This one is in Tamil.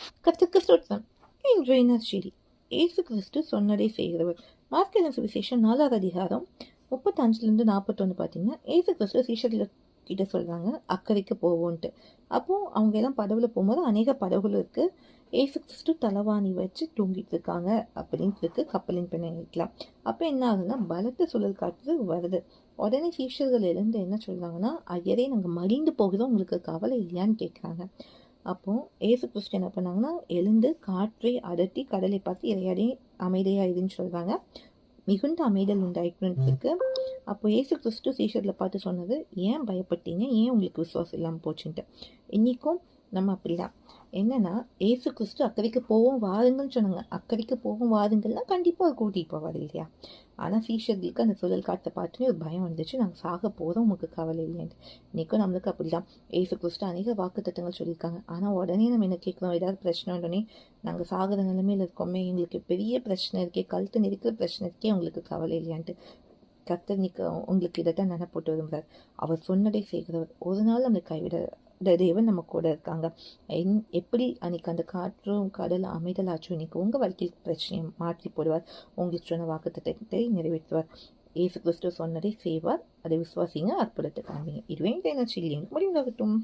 கர்த்தருக்கு ஸ்தோத்திரம். இன்றைய நற்செய்தி. இயேசு கிறிஸ்து சொன்னதை செய்கிறவர். மார்க் சுவிசேஷம் 4வது அதிகாரம் 35லிருந்து 41 பார்த்தீங்கன்னா, இயேசு கிறிஸ்து சீஷர்கள் கிட்ட சொல்றாங்க அக்கறைக்கு போவோன்ட்டு. அப்போ அவங்க எல்லாம் படகுல போகும்போது அநேக படகுகள் இருக்கு. இயேசு கிறிஸ்து தலைவாணி வச்சு தூங்கிட்டு இருக்காங்க அப்படின்ட்டு இருக்கு கப்பலின் பிணைக்கலாம். அப்போ என்ன ஆகுதுன்னா பலத்த சுழல் காற்று வருது. உடனே சீஷர்கள் எழுந்து என்ன சொல்றாங்கன்னா, ஐயரே நாங்கள் மடிந்து போகிறோம், உங்களுக்கு கவலை இல்லையான்னு கேட்குறாங்க. அப்போ ஏசு கிறிஸ்து என்ன பண்ணாங்கன்னா, எழுந்து காற்றை அதட்டி கடலை பார்த்து இறையாடி அமைதியாயிருன்னு சொல்றாங்க. மிகுந்த அமைதல் உண்டாயிருக்கு. அப்போ ஏசு கிறிஸ்து சீஷர்களை பார்த்து சொன்னது, ஏன் பயப்பட்டீங்க, ஏன் உங்களுக்கு விசுவாசம் இல்லாமல் போச்சுன்ட்டு. இன்னைக்கும் நம்ம அப்படிதான். என்னன்னா, ஏசு கிறிஸ்து அக்கறைக்கு போவோம் வாருங்கன்னு சொன்னாங்க. அக்கறைக்கு போவோம் வாருங்கள்னா கண்டிப்பாக கூட்டிகிட்டு போவார் இல்லையா? ஆனால் சீஷர்களுக்கு அந்த சுழல் காற்றை பார்த்துட்டு ஒரு பயம் வந்துச்சு, நாங்கள் சாக போகிறோம், உங்களுக்கு கவலை இல்லைன்னு. இன்றைக்கும் நம்மளுக்கு அப்படிதான். ஏசு கிறிஸ்து அநேக வாக்கு திட்டங்கள் சொல்லியிருக்காங்க. ஆனால் உடனே நம்ம என்ன கேட்குறோம், ஏதாவது பிரச்சனை உடனே நாங்கள் சாகிற நிலைமையில் இருக்கோமே, எங்களுக்கு பெரிய பிரச்சனை இருக்கே, கழுத்து நெருக்கிற பிரச்சனை இருக்கே, உங்களுக்கு கவலை இல்லையான்ட்டு. கர்த்தர் உங்களுக்கு இதைத்தான் நினைப்போட்டு விரும்புகிறார். அவர் சொன்னதை செய்கிறவர். ஒரு நாள் அந்த கைவிட தேவன் நம்ம கூட இருக்காங்க. எப்படி அன்னைக்கு அந்த காற்றும் கடல் அமைதலாச்சும் இன்னைக்கு உங்கள் வாழ்க்கையில் பிரச்சனையை மாற்றி போடுவார். உங்களுக்கு சொன்ன வாக்கு திட்டத்தை நிறைவேற்றுவார். இயேசு கிறிஸ்து சொன்னதை செய்வார். அதை விசுவாசிங்க, அற்புதத்தை காண்பீங்க. இதுவே நற்செய்தி. முடிந்தாகட்டும்.